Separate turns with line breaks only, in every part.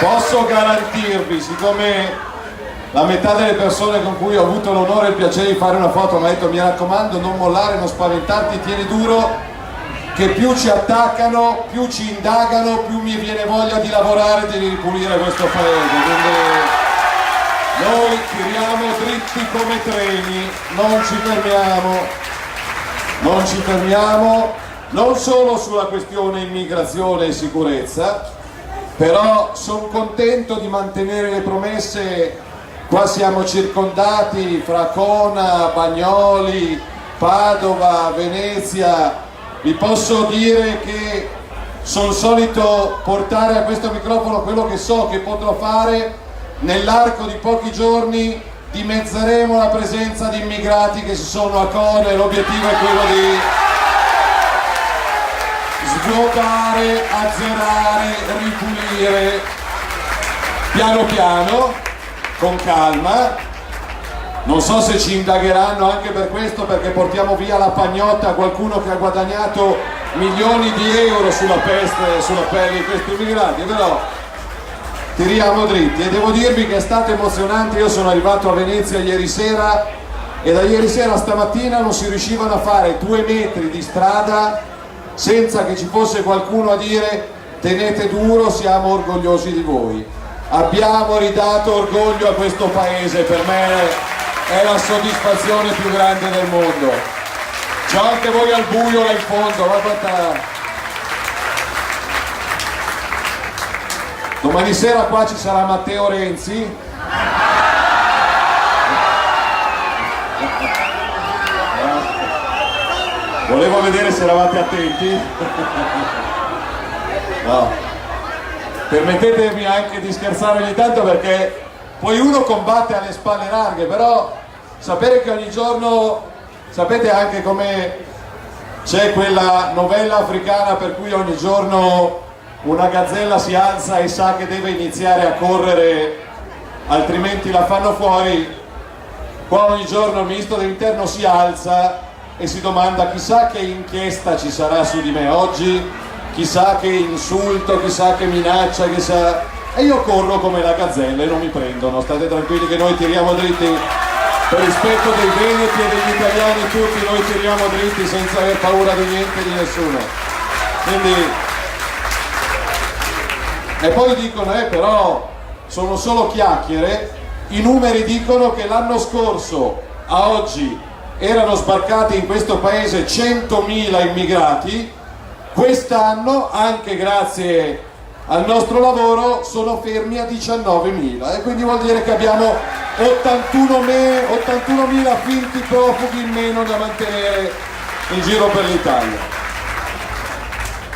Posso garantirvi, siccome la metà delle persone con cui ho avuto l'onore e il piacere di fare una foto mi ha detto: mi raccomando, non mollare, non spaventarti, tieni duro, che più ci attaccano, più ci indagano, più mi viene voglia di lavorare e di ripulire questo paese. Quindi noi tiriamo dritti come treni, non ci fermiamo, non solo sulla questione immigrazione e sicurezza, però sono contento di mantenere le promesse. Qua siamo circondati fra Cona, Bagnoli, Padova, Venezia. Vi posso dire che sono solito portare a questo microfono quello che so che potrò fare. Nell'arco di pochi giorni dimezzeremo la presenza di immigrati che ci sono a Cona e l'obiettivo è quello di svuotare, azzerare, ripulire piano piano, con calma. Non so se ci indagheranno anche per questo, perché portiamo via la pagnotta a qualcuno che ha guadagnato milioni di euro sulla peste e sulla pelle di questi immigrati, però tiriamo dritti. E devo dirvi che è stato emozionante. Io sono arrivato a Venezia ieri sera e da ieri sera a stamattina non si riuscivano a fare 2 metri di strada senza che ci fosse qualcuno a dire: tenete duro, siamo orgogliosi di voi. Abbiamo ridato orgoglio a questo paese, per me è la soddisfazione più grande del mondo. C'ho anche voi al buio là in fondo, ma quanta... Domani sera qua ci sarà Matteo Renzi. Volevo vedere se eravate attenti. No. Permettetemi anche di scherzare ogni tanto, perché poi uno combatte alle spalle larghe, però sapere che ogni giorno, sapete anche come c'è quella novella africana per cui ogni giorno una gazzella si alza e sa che deve iniziare a correre, altrimenti la fanno fuori. Qua ogni giorno il ministro dell'interno si alza e si domanda: chissà che inchiesta ci sarà su di me oggi, chissà che insulto, chissà che minaccia, chissà... E io corro come la gazzella e non mi prendono. State tranquilli che noi tiriamo dritti per rispetto dei veneti e degli italiani tutti. Noi tiriamo dritti senza aver paura di niente e di nessuno. Quindi... E poi dicono: però sono solo chiacchiere. I numeri dicono che l'anno scorso a oggi erano sbarcati in questo paese 100.000 immigrati. Quest'anno, anche grazie al nostro lavoro, sono fermi a 19.000, e quindi vuol dire che abbiamo 81.000 finti profughi in meno da mantenere in giro per l'Italia.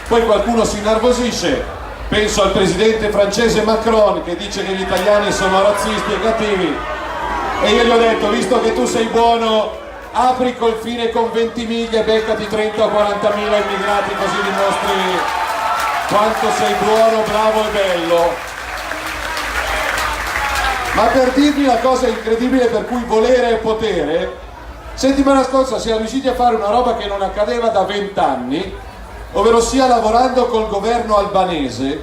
Poi qualcuno si innervosisce, penso al presidente francese Macron che dice che gli italiani sono razzisti e cattivi, e io gli ho detto: visto che tu sei buono, apri col fine con 20 miglia e beccati 30 o 40.000 immigrati, così dimostri quanto sei buono, bravo e bello. Ma per dirvi la cosa incredibile per cui volere e potere, settimana scorsa siamo riusciti a fare una roba che non accadeva da 20 anni, ovvero sia lavorando col governo albanese.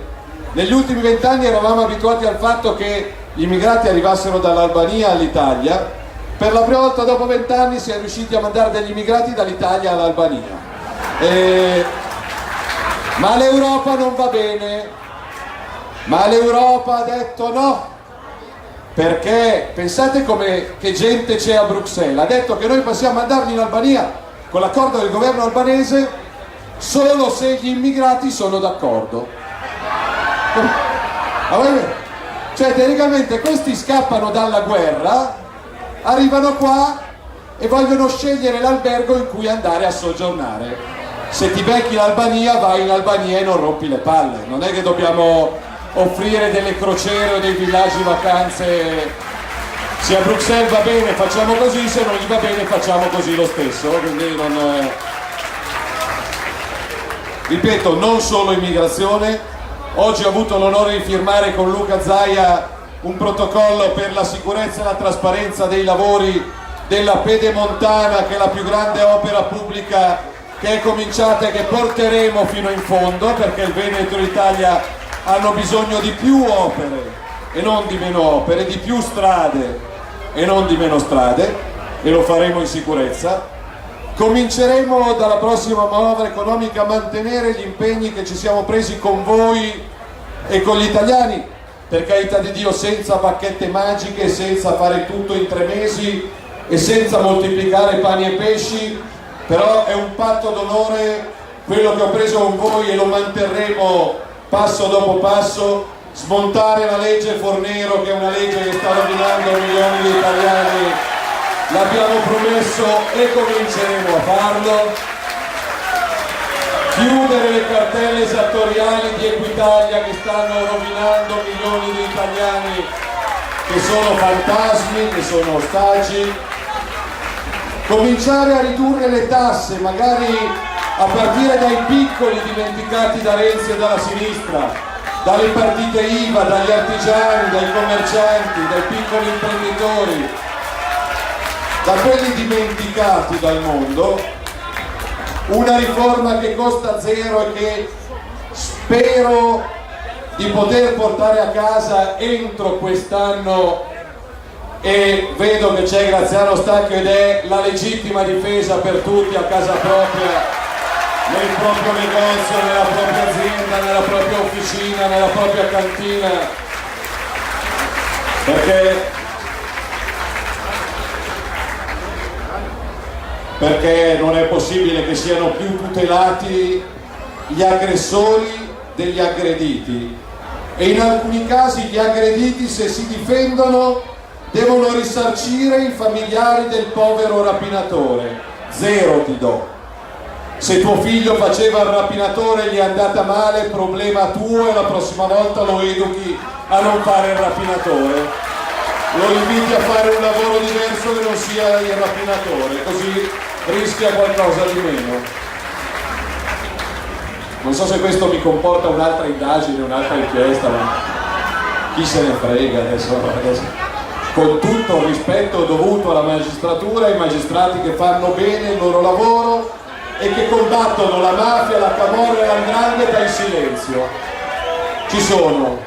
Negli ultimi 20 anni eravamo abituati al fatto che gli immigrati arrivassero dall'Albania all'Italia. Per la prima volta dopo 20 anni si è riusciti a mandare degli immigrati dall'Italia all'Albania. Ma l'Europa non va bene, ma l'Europa ha detto no, perché pensate che gente c'è a Bruxelles. Ha detto che noi possiamo mandarli in Albania con l'accordo del governo albanese solo se gli immigrati sono d'accordo. Cioè teoricamente questi scappano dalla guerra, arrivano qua e vogliono scegliere l'albergo in cui andare a soggiornare. Se ti becchi l'Albania, vai in Albania e non rompi le palle. Non è che dobbiamo offrire delle crociere o dei villaggi vacanze. Se a Bruxelles va bene facciamo così, se non gli va bene facciamo così lo stesso. Quindi non... Ripeto, non solo immigrazione. Oggi ho avuto l'onore di firmare con Luca Zaia un protocollo per la sicurezza e la trasparenza dei lavori della Pedemontana, che è la più grande opera pubblica che è cominciata e che porteremo fino in fondo, perché il Veneto d'Italia hanno bisogno di più opere e non di meno opere, di più strade e non di meno strade, e lo faremo in sicurezza. Cominceremo dalla prossima manovra economica a mantenere gli impegni che ci siamo presi con voi e con gli italiani, per carità di Dio, senza bacchette magiche, senza fare tutto in 3 mesi e senza moltiplicare pani e pesci, però è un patto d'onore quello che ho preso con voi e lo manterremo passo dopo passo. Smontare la legge Fornero, che è una legge che sta rovinando milioni di italiani, l'abbiamo promesso e cominceremo a farlo. Chiudere le cartelle esattoriali di Equitalia che stanno rovinando milioni di italiani, che sono fantasmi, che sono ostaggi. Cominciare a ridurre le tasse, magari a partire dai piccoli dimenticati da Renzi e dalla sinistra, dalle partite IVA, dagli artigiani, dai commercianti, dai piccoli imprenditori, da quelli dimenticati dal mondo. Una riforma che costa zero e che spero di poter portare a casa entro quest'anno, e vedo che c'è Graziano Stacchio ed è la legittima difesa per tutti a casa propria, nel proprio negozio, nella propria azienda, nella propria officina, nella propria cantina, perché non è possibile che siano più tutelati gli aggressori degli aggrediti, e in alcuni casi gli aggrediti, se si difendono, devono risarcire i familiari del povero rapinatore. Zero ti do. Se tuo figlio faceva il rapinatore e gli è andata male, problema tuo, e la prossima volta lo educhi a non fare il rapinatore, lo inviti a fare un lavoro diverso che non sia il rapinatore, così rischia qualcosa di meno. Non so se questo mi comporta un'altra indagine, un'altra inchiesta, ma chi se ne frega adesso. Con tutto il rispetto dovuto alla magistratura e ai magistrati che fanno bene il loro lavoro e che combattono la mafia, la camorra e la 'ndrangheta in silenzio. Ci sono.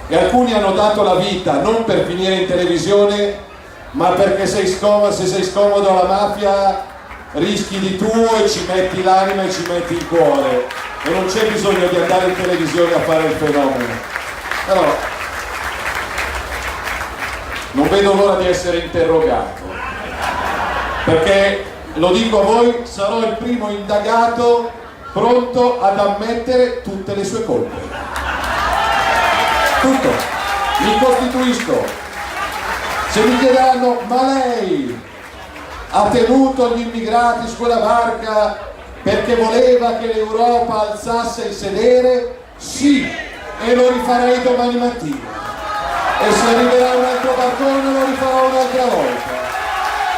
E alcuni hanno dato la vita non per finire in televisione, ma perché se sei scomodo alla mafia rischi di tuo e ci metti l'anima e ci metti il cuore, e non c'è bisogno di andare in televisione a fare il fenomeno. Però non vedo l'ora di essere interrogato, perché, lo dico a voi, sarò il primo indagato pronto ad ammettere tutte le sue colpe. Tutto. Mi costituisco. Se mi chiederanno: ma lei ha tenuto gli immigrati su quella barca perché voleva che l'Europa alzasse il sedere? Sì, e lo rifarei domani mattina. E se arriverà un altro barcone lo rifarò un'altra volta,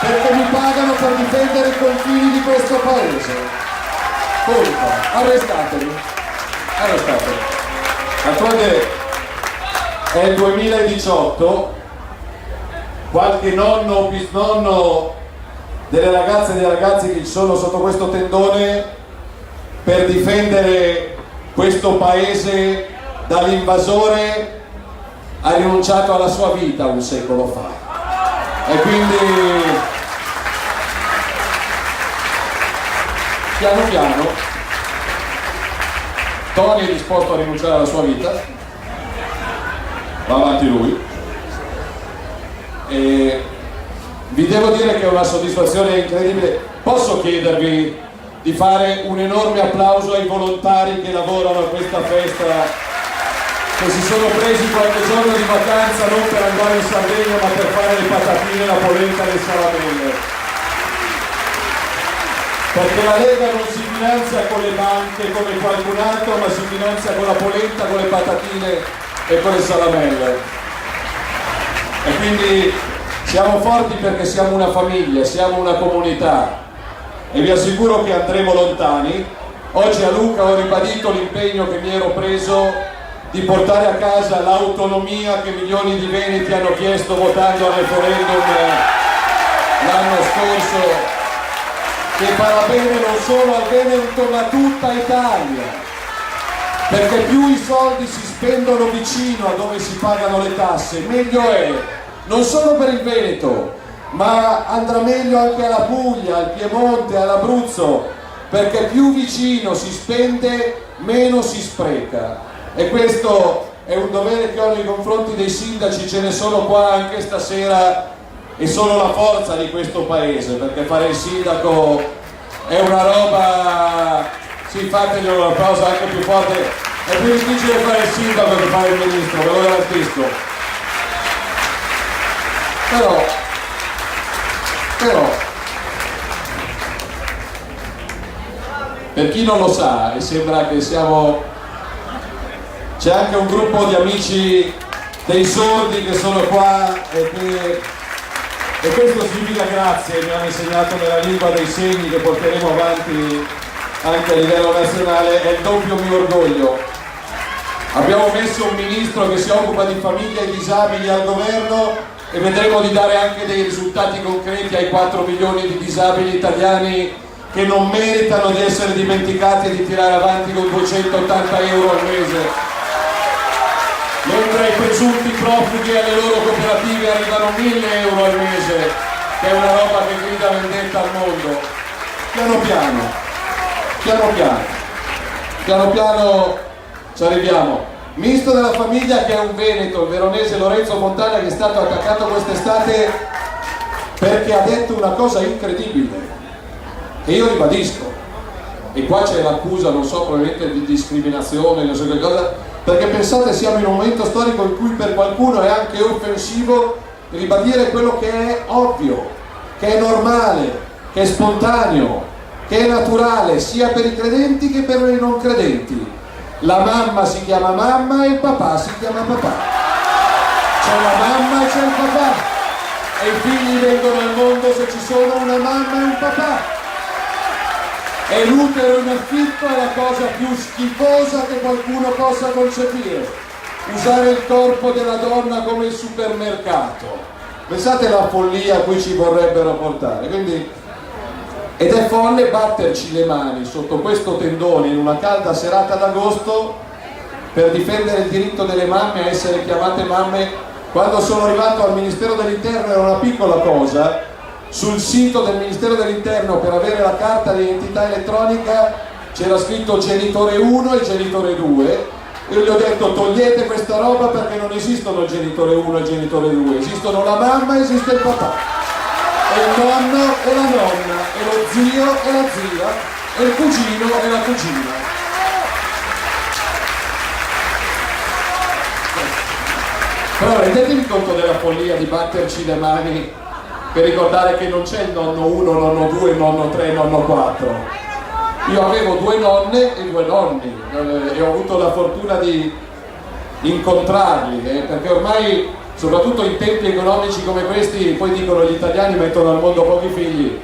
perché mi pagano per difendere i confini di questo paese. Punto. Arrestatemi. D'altronde è il 2018, qualche nonno o bisnonno delle ragazze e dei ragazzi che sono sotto questo tendone per difendere questo paese dall'invasore ha rinunciato alla sua vita un secolo fa, e quindi piano piano Tony è disposto a rinunciare alla sua vita, va avanti lui, e vi devo dire che è una soddisfazione incredibile. Posso chiedervi di fare un enorme applauso ai volontari che lavorano a questa festa, che si sono presi qualche giorno di vacanza non per andare in Sardegna ma per fare le patatine, la polenta e le salamelle, perché la Lega non si finanzia con le banche come qualcun altro, ma si finanzia con la polenta, con le patatine e con le salamelle. E quindi siamo forti perché siamo una famiglia, siamo una comunità, e vi assicuro che andremo lontani. Oggi a Lucca ho ribadito l'impegno che mi ero preso di portare a casa l'autonomia che milioni di veneti hanno chiesto votando al referendum l'anno scorso, che farà bene non solo al Veneto ma a tutta Italia. perché più i soldi si spendono vicino a dove si pagano le tasse, meglio è, non solo per il Veneto, ma andrà meglio anche alla Puglia, al Piemonte, all'Abruzzo, perché più vicino si spende, meno si spreca. E questo è un dovere che ho nei confronti dei sindaci, ce ne sono qua anche stasera, e sono la forza di questo paese, perché fare il sindaco è una roba, sì, fategli un applauso anche più forte, è più difficile fare il sindaco che fare il ministro, ve lo garantisco. Però per chi non lo sa, e sembra che c'è anche un gruppo di amici dei sordi che sono qua e questo significa grazie, mi hanno insegnato nella lingua dei segni che porteremo avanti anche a livello nazionale, è il doppio mio orgoglio. Abbiamo messo un ministro che si occupa di famiglie e disabili al governo e vedremo di dare anche dei risultati concreti ai 4 milioni di disabili italiani che non meritano di essere dimenticati e di tirare avanti con 280 euro al mese. Mentre ai presunti profughi e alle loro cooperative arrivano 1000 euro al mese, che è una roba che grida vendetta al mondo. Piano piano ci arriviamo. Ministro della famiglia che è un veneto, il veronese Lorenzo Fontana, che è stato attaccato quest'estate perché ha detto una cosa incredibile, che io ribadisco, e qua c'è l'accusa, non so, probabilmente di discriminazione, non so che cosa, perché pensate siamo in un momento storico in cui per qualcuno è anche offensivo ribadire quello che è ovvio, che è normale, che è spontaneo, che è naturale sia per i credenti che per i non credenti. La mamma si chiama mamma e il papà si chiama papà, c'è la mamma e c'è il papà e i figli vengono al mondo se ci sono una mamma e un papà. E l'utero in affitto è la cosa più schifosa che qualcuno possa concepire, usare il corpo della donna come il supermercato. Pensate alla follia a cui ci vorrebbero portare. Ed è folle batterci le mani sotto questo tendone in una calda serata d'agosto per difendere il diritto delle mamme a essere chiamate mamme. Quando sono arrivato al Ministero dell'Interno era una piccola cosa. Sul sito del Ministero dell'Interno per avere la carta di identità elettronica c'era scritto genitore 1 e genitore 2. Io gli ho detto togliete questa roba perché non esistono il genitore 1 e il genitore 2, esistono la mamma e esiste il papà, e il nonno e la nonna, e lo zio e la zia, e il cugino e la cugina. Però rendetevi conto della follia di batterci le mani per ricordare che non c'è il nonno 1, nonno 2, nonno 3, nonno 4. Io avevo 2 nonne e 2 nonni e ho avuto la fortuna di incontrarli, perché ormai, soprattutto in tempi economici come questi, poi dicono gli italiani mettono al mondo pochi figli,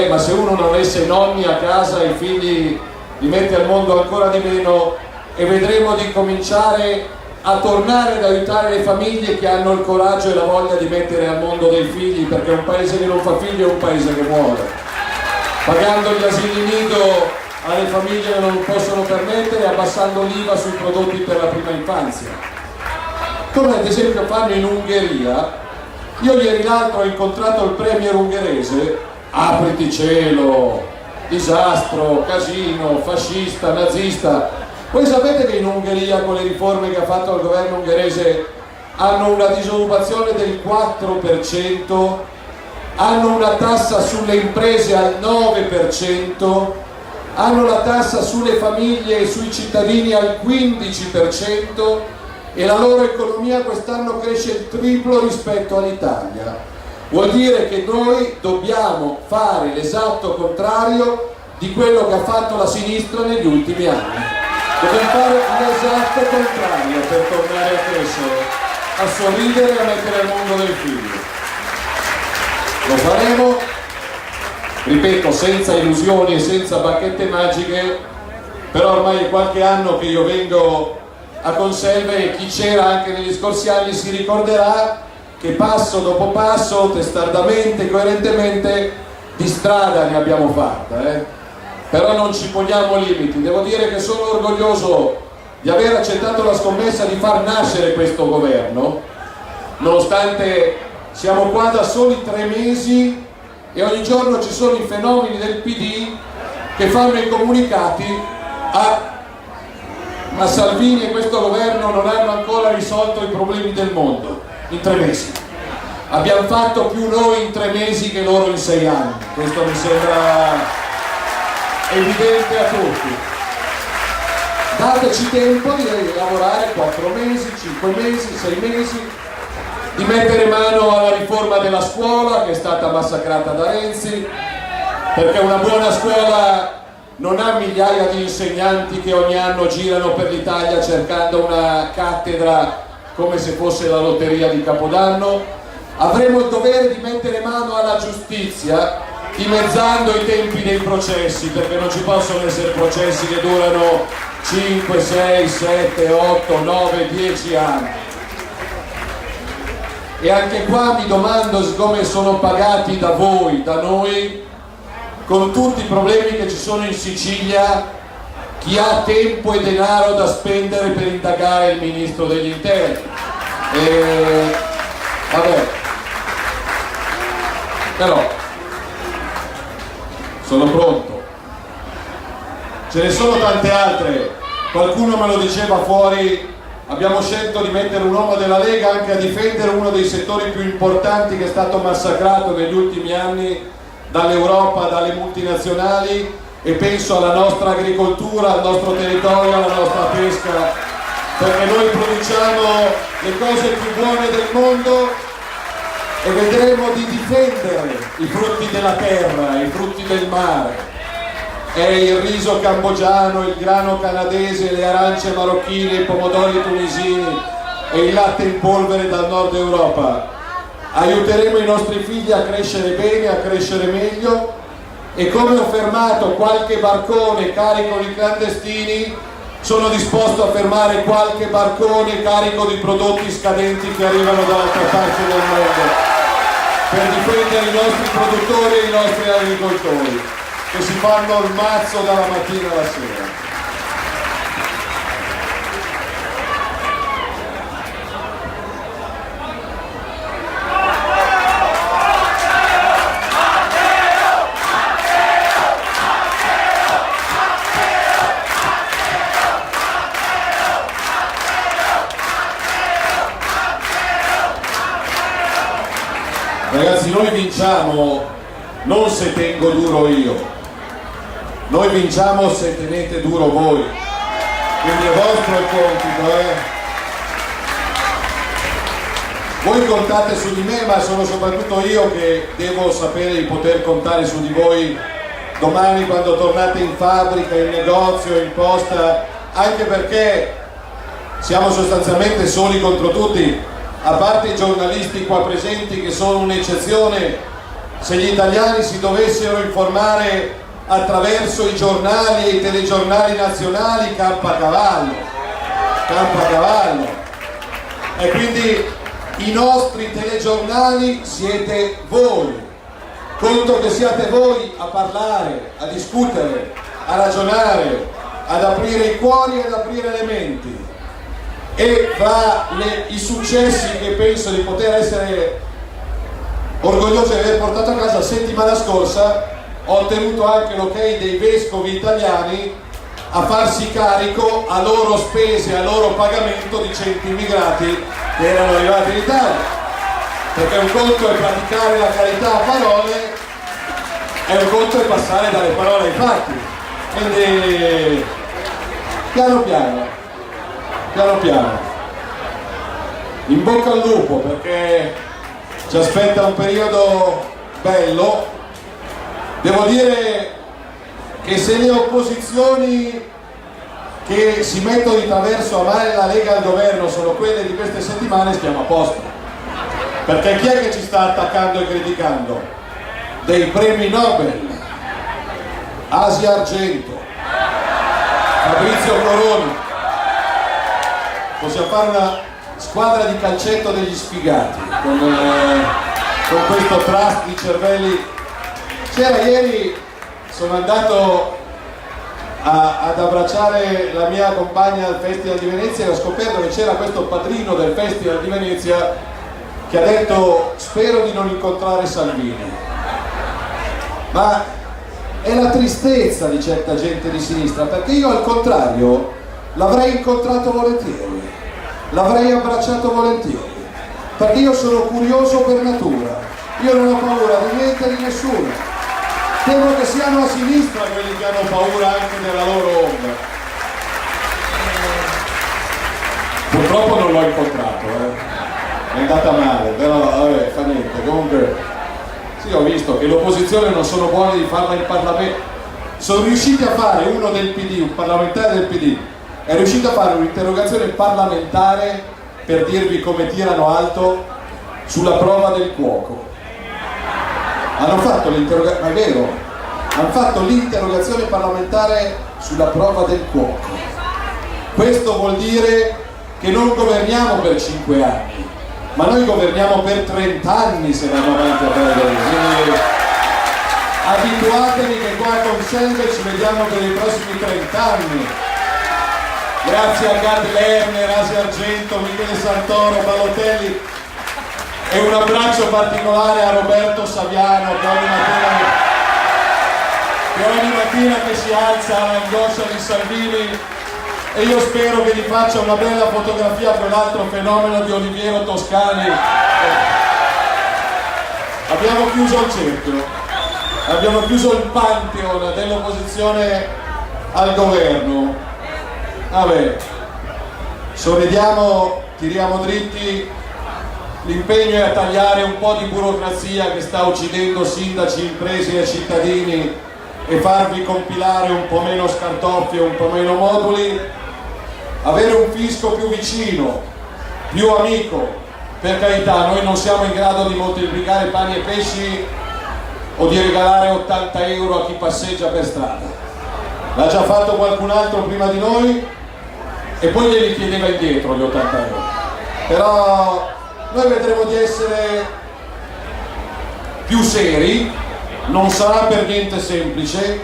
ma se uno non avesse nonni a casa i figli li mette al mondo ancora di meno, e vedremo di cominciare a tornare ad aiutare le famiglie che hanno il coraggio e la voglia di mettere al mondo dei figli, perché un paese che non fa figli è un paese che muore, pagando gli asili nido alle famiglie che non possono permettere, abbassando l'IVA sui prodotti per la prima infanzia, come ad esempio fanno in Ungheria. Io ieri l'altro ho incontrato il premier ungherese, apriti cielo, disastro, casino, fascista, nazista. Voi sapete che in Ungheria, con le riforme che ha fatto il governo ungherese, hanno una disoccupazione del 4%, hanno una tassa sulle imprese al 9%, hanno la tassa sulle famiglie e sui cittadini al 15% e la loro economia quest'anno cresce il triplo rispetto all'Italia. Vuol dire che noi dobbiamo fare l'esatto contrario di quello che ha fatto la sinistra negli ultimi anni. Dobbiamo fare l'esatto contrario per tornare a crescere, a sorridere e a mettere al mondo dei figli. Lo faremo, ripeto, senza illusioni e senza bacchette magiche, però ormai è qualche anno che io vengo a Conselve e chi c'era anche negli scorsi anni si ricorderà che passo dopo passo, testardamente, coerentemente, di strada ne abbiamo fatta. però non ci poniamo limiti. Devo dire che sono orgoglioso di aver accettato la scommessa di far nascere questo governo, nonostante siamo qua da soli 3 mesi e ogni giorno ci sono i fenomeni del PD che fanno i comunicati ma Salvini e questo governo non hanno ancora risolto i problemi del mondo in 3 mesi. Abbiamo fatto più noi in 3 mesi che loro in 6 anni, questo mi sembra evidente a tutti. Dateci tempo di lavorare 4 mesi, 5 mesi, 6 mesi, di mettere mano alla riforma della scuola che è stata massacrata da Renzi, perché una buona scuola non ha migliaia di insegnanti che ogni anno girano per l'Italia cercando una cattedra come se fosse la lotteria di Capodanno. Avremo il dovere di mettere mano alla giustizia dimezzando i tempi dei processi, perché non ci possono essere processi che durano 5, 6, 7, 8, 9, 10 anni. E anche qua mi domando, siccome sono pagati da voi, da noi, con tutti i problemi che ci sono in Sicilia, chi ha tempo e denaro da spendere per indagare il ministro degli interni. Vabbè, però sono pronto. Ce ne sono tante altre, qualcuno me lo diceva fuori. Abbiamo scelto di mettere un uomo della Lega anche a difendere uno dei settori più importanti che è stato massacrato negli ultimi anni dall'Europa, dalle multinazionali, e penso alla nostra agricoltura, al nostro territorio, alla nostra pesca, perché noi produciamo le cose più buone del mondo e vedremo di difendere i frutti della terra, i frutti del mare. È il riso cambogiano, il grano canadese, le arance marocchine, i pomodori tunisini e il latte in polvere dal nord Europa. Aiuteremo i nostri figli a crescere bene, a crescere meglio, e come ho fermato qualche barcone carico di clandestini, sono disposto a fermare qualche barcone carico di prodotti scadenti che arrivano dall'altra parte del mondo, per difendere i nostri produttori e i nostri agricoltori che si fanno il mazzo dalla mattina alla sera. Ragazzi, noi vinciamo non se tengo duro io, noi vinciamo se tenete duro voi, quindi è vostro il compito, Voi contate su di me, ma sono soprattutto io che devo sapere di poter contare su di voi domani quando tornate in fabbrica, in negozio, in posta, anche perché siamo sostanzialmente soli contro tutti. A parte i giornalisti qua presenti che sono un'eccezione, se gli italiani si dovessero informare attraverso i giornali e i telegiornali nazionali, campa a cavallo. E quindi i nostri telegiornali siete voi. Conto che siate voi a parlare, a discutere, a ragionare, ad aprire i cuori e ad aprire le menti. E fra i successi che penso di poter essere orgoglioso di aver portato a casa, settimana scorsa ho ottenuto anche l'ok dei vescovi italiani a farsi carico a loro spese, a loro pagamento di 100 immigrati che erano arrivati in Italia, perché un conto è praticare la carità a parole e un conto è passare dalle parole ai fatti. Quindi piano piano, in bocca al lupo, perché ci aspetta un periodo bello. Devo dire che se le opposizioni che si mettono di traverso a male la Lega al governo sono quelle di queste settimane, stiamo a posto, perché chi è che ci sta attaccando e criticando? Dei premi Nobel, Asia Argento, Fabrizio Corona. Possiamo fare una squadra di calcetto degli sfigati con questo trust di cervelli. C'era ieri, sono andato ad abbracciare la mia compagna al Festival di Venezia e ho scoperto che c'era questo padrino del Festival di Venezia che ha detto: spero di non incontrare Salvini. Ma è la tristezza di certa gente di sinistra, perché io al contrario l'avrei incontrato volentieri, l'avrei abbracciato volentieri, perché io sono curioso per natura, io non ho paura di niente e di nessuno. Temo che siano a sinistra quelli che hanno paura anche della loro ombra. Purtroppo non l'ho incontrato, è andata male, però vabbè, fa niente. Comunque sì, ho visto che l'opposizione non sono buoni di farla in Parlamento. Sono riusciti a fare uno del PD, un parlamentare del PD, è riuscito a fare un'interrogazione parlamentare per dirvi come tirano alto sulla prova del cuoco. Hanno fatto l'interrogazione, ma è vero, hanno fatto l'interrogazione parlamentare sulla prova del cuoco. Questo vuol dire che non governiamo per 5 anni, ma noi governiamo per 30 anni se vanno avanti a fare così. Abituatevi che qua con Schengen ci vediamo per i prossimi 30 anni. Grazie a Gad Lerner, Asia Argento, Michele Santoro, Balotelli, e un abbraccio particolare a Roberto Saviano che ogni mattina che si alza all'angoscia di Salvini, e io spero che gli faccia una bella fotografia a quell'altro fenomeno di Oliviero Toscani. Abbiamo chiuso il cerchio, abbiamo chiuso il pantheon dell'opposizione al governo. Vabbè, sorridiamo, tiriamo dritti. L'impegno è a tagliare un po' di burocrazia che sta uccidendo sindaci, imprese e cittadini e farvi compilare un po' meno scartoffie, un po' meno moduli, avere un fisco più vicino, più amico. Per carità, noi non siamo in grado di moltiplicare pani e pesci o di regalare 80 euro a chi passeggia per strada. L'ha già fatto qualcun altro prima di noi e poi glieli chiedeva indietro gli 80 euro. Però noi vedremo di essere più seri, non sarà per niente semplice,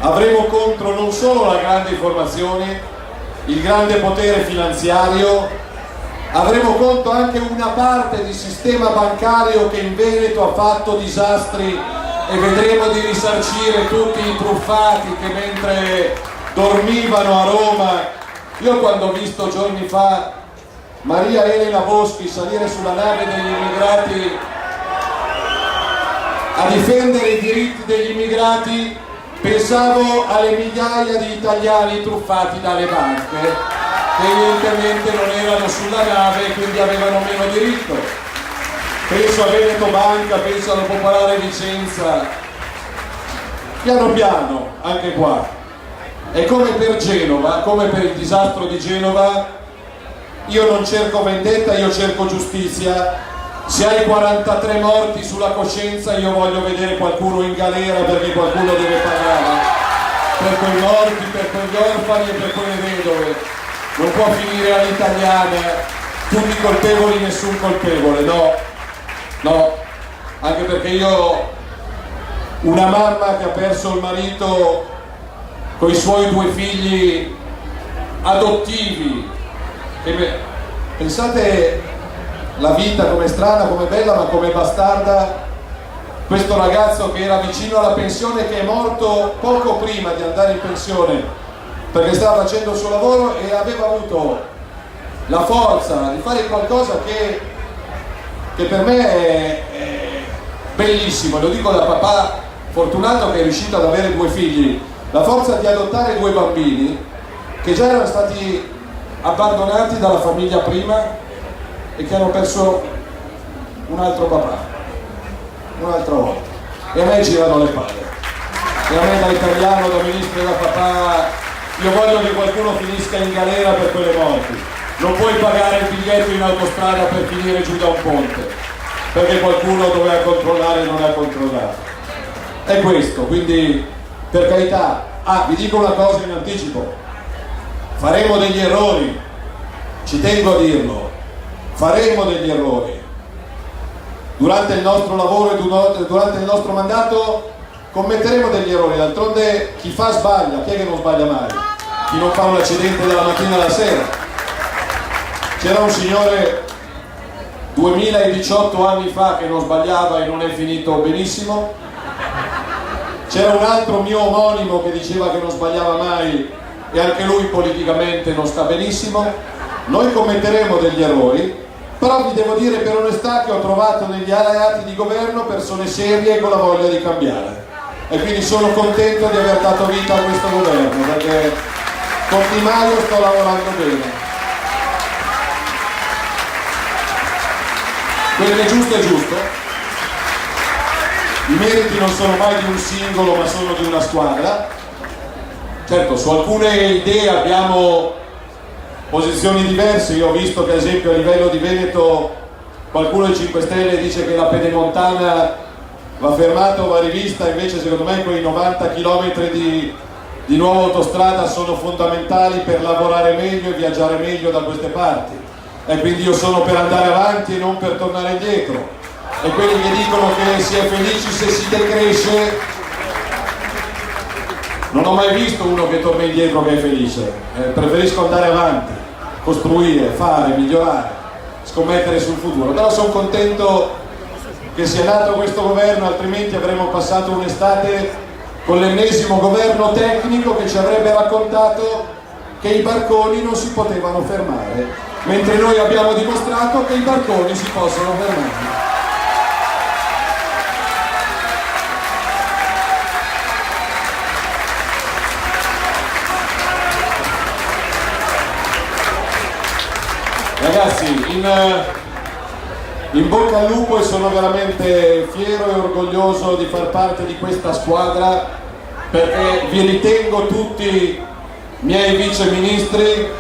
avremo contro non solo la grande informazione, il grande potere finanziario, avremo contro anche una parte di sistema bancario che in Veneto ha fatto disastri e vedremo di risarcire tutti i truffati che mentre dormivano a Roma. Io quando ho visto giorni fa Maria Elena Boschi salire sulla nave degli immigrati a difendere i diritti degli immigrati, pensavo alle migliaia di italiani truffati dalle banche che evidentemente non erano sulla nave e quindi avevano meno diritto. Penso a Veneto Banca, penso alla Popolare Vicenza. Piano piano, anche qua. È come per Genova, come per il disastro di Genova. Io non cerco vendetta, io cerco giustizia. Se hai 43 morti sulla coscienza, io voglio vedere qualcuno in galera perché qualcuno deve pagare per quei morti, per quegli orfani e per quelle vedove. Non può finire all'italiana, tutti colpevoli, nessun colpevole, no, anche perché io, una mamma che ha perso il marito con i suoi 2 figli adottivi, pensate la vita come strana, come bella, ma come bastarda. Questo ragazzo che era vicino alla pensione, che è morto poco prima di andare in pensione perché stava facendo il suo lavoro e aveva avuto la forza di fare qualcosa che per me è bellissimo, lo dico da papà fortunato che è riuscito ad avere 2 figli, la forza di adottare 2 bambini che già erano stati abbandonati dalla famiglia prima e che hanno perso un altro papà un'altra volta, e a me girano le palle, e a me da italiano, da ministro e da papà, io voglio che qualcuno finisca in galera per quelle morti. Non puoi pagare il biglietto in autostrada per finire giù da un ponte perché qualcuno doveva controllare e non ha controllato. È questo, quindi per carità. Vi dico una cosa in anticipo: faremo degli errori, ci tengo a dirlo, faremo degli errori durante il nostro lavoro e durante il nostro mandato. commetteremo degli errori, d'altronde chi fa sbaglia, chi è che non sbaglia mai? Chi non fa un accidente dalla mattina alla sera. C'era un signore 2018 anni fa che non sbagliava e non è finito benissimo, c'era un altro mio omonimo che diceva che non sbagliava mai e anche lui politicamente non sta benissimo. Noi commetteremo degli errori, però vi devo dire per onestà che ho trovato negli alleati di governo persone serie e con la voglia di cambiare, e quindi sono contento di aver dato vita a questo governo, perché con Di Maio sto lavorando bene. Quello che è giusto. I meriti non sono mai di un singolo, ma sono di una squadra. Certo, su alcune idee abbiamo posizioni diverse. Io ho visto che ad esempio a livello di Veneto qualcuno dei 5 Stelle dice che la Pedemontana va fermata o va rivista, invece secondo me quei 90 km di nuova autostrada sono fondamentali per lavorare meglio e viaggiare meglio da queste parti. E quindi io sono per andare avanti e non per tornare indietro, e quelli che dicono che si è felici se si decresce, non ho mai visto uno che torna indietro che è felice. Preferisco andare avanti, costruire, fare, migliorare, scommettere sul futuro. Però sono contento che sia nato questo governo, altrimenti avremmo passato un'estate con l'ennesimo governo tecnico che ci avrebbe raccontato che i barconi non si potevano fermare, mentre noi abbiamo dimostrato che i barconi si possono fermare. Ragazzi, in bocca al lupo, e sono veramente fiero e orgoglioso di far parte di questa squadra, perché vi ritengo tutti miei vice ministri.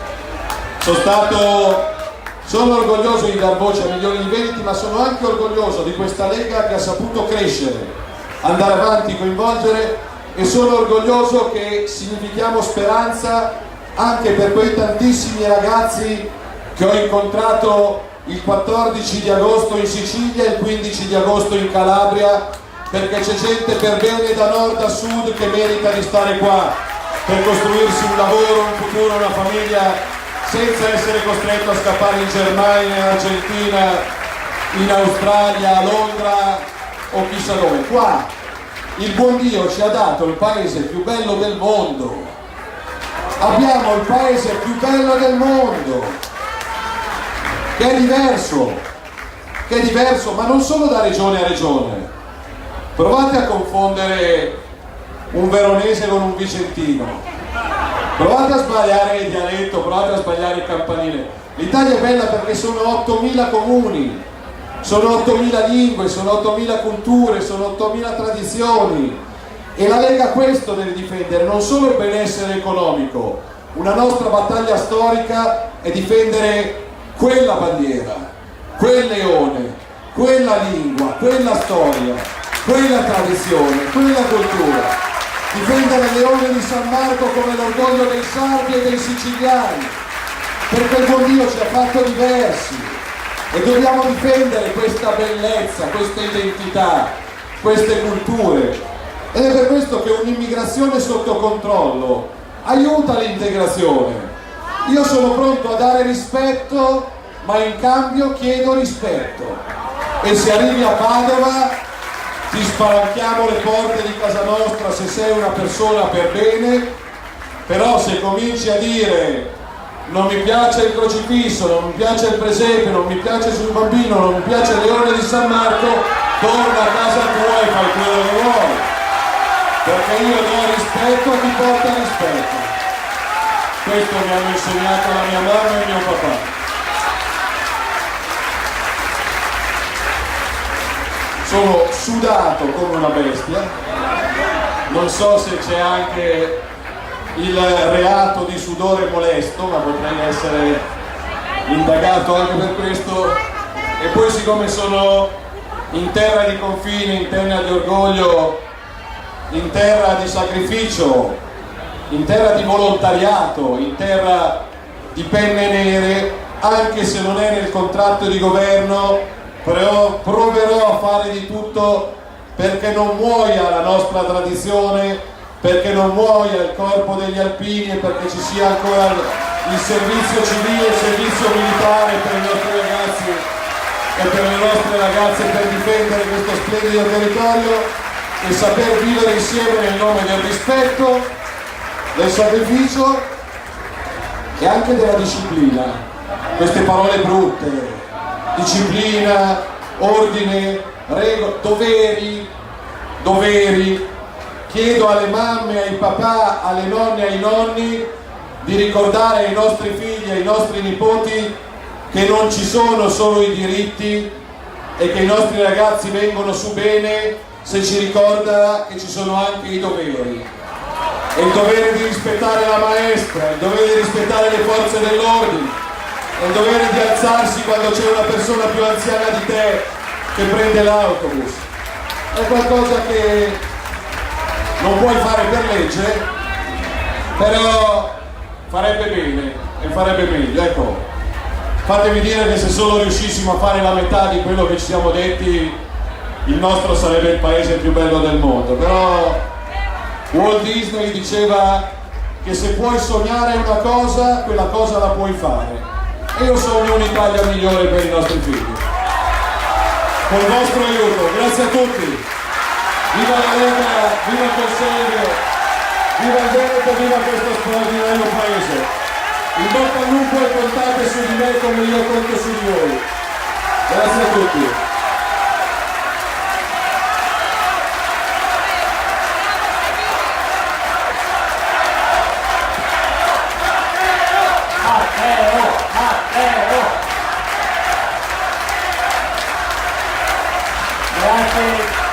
Sono orgoglioso di dar voce a milioni di veneti, ma sono anche orgoglioso di questa Lega che ha saputo crescere, andare avanti, coinvolgere, e sono orgoglioso che significhiamo speranza anche per quei tantissimi ragazzi che ho incontrato il 14 di agosto in Sicilia e il 15 di agosto in Calabria, perché c'è gente per bene da nord a sud che merita di stare qua per costruirsi un lavoro, un futuro, una famiglia, senza essere costretto a scappare in Germania, in Argentina, in Australia, a Londra o chissà dove. Qua il buon Dio ci ha dato il paese più bello del mondo, abbiamo il paese più bello del mondo, che è diverso, ma non solo da regione a regione. Provate a confondere un veronese con un vicentino, provate a sbagliare il dialetto, provate a sbagliare il campanile. L'Italia è bella perché sono 8.000 comuni, sono 8.000 lingue, sono 8.000 culture, sono 8.000 tradizioni, e la Lega questo deve difendere, non solo il benessere economico. Una nostra battaglia storica è difendere quella bandiera, quel leone, quella lingua, quella storia, quella tradizione, quella cultura. Difendere il leone di San Marco come l'orgoglio dei sardi e dei siciliani, perché il buon Dio ci ha fatto diversi e dobbiamo difendere questa bellezza, questa identità, queste culture. Ed è per questo che un'immigrazione sotto controllo aiuta l'integrazione. Io sono pronto a dare rispetto, ma in cambio chiedo rispetto, e se arrivi a Padova ti spalanchiamo le porte di casa nostra se sei una persona per bene. Però se cominci a dire non mi piace il crocifisso, non mi piace il presepe, non mi piace sul bambino, non mi piace il leone di San Marco, torna a casa tua e fai quello che vuoi, perché io do rispetto a chi porta rispetto. Questo mi hanno insegnato la mia mamma e mio papà. Sono sudato come una bestia, non so se c'è anche il reato di sudore molesto, ma potrei essere indagato anche per questo. E poi, siccome sono in terra di confine, in terra di orgoglio, in terra di sacrificio, in terra di volontariato, in terra di penne nere, anche se non è nel contratto di governo, proverò a fare di tutto perché non muoia la nostra tradizione, perché non muoia il corpo degli alpini e perché ci sia ancora il servizio civile, il servizio militare per i nostri ragazzi e per le nostre ragazze, per difendere questo splendido territorio e saper vivere insieme nel nome del rispetto, del sacrificio e anche della disciplina. Queste parole brutte, disciplina, ordine, regole, doveri. Chiedo alle mamme, ai papà, alle nonne, ai nonni di ricordare ai nostri figli, ai nostri nipoti che non ci sono solo i diritti e che i nostri ragazzi vengono su bene se ci ricorda che ci sono anche i doveri. E il dovere di rispettare la maestra, il dovere di rispettare le forze dell'ordine, e il dovere di alzarsi quando c'è una persona più anziana di te che prende l'autobus. È qualcosa che non puoi fare per legge, però farebbe bene e farebbe meglio. Ecco, fatemi dire che se solo riuscissimo a fare la metà di quello che ci siamo detti, il nostro sarebbe il paese più bello del mondo. Però Walt Disney diceva che se puoi sognare una cosa, quella cosa la puoi fare. E io sogno un'Italia migliore per i nostri figli. Con il vostro aiuto, grazie a tutti. Viva la Lega, viva il Consiglio, viva il Veneto, viva questo straordinario paese. In bocca al lupo e contate su di me come io conto su di voi. Grazie a tutti.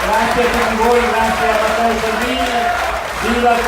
Grazie a tutti voi, grazie a Matteo Salvini, viva il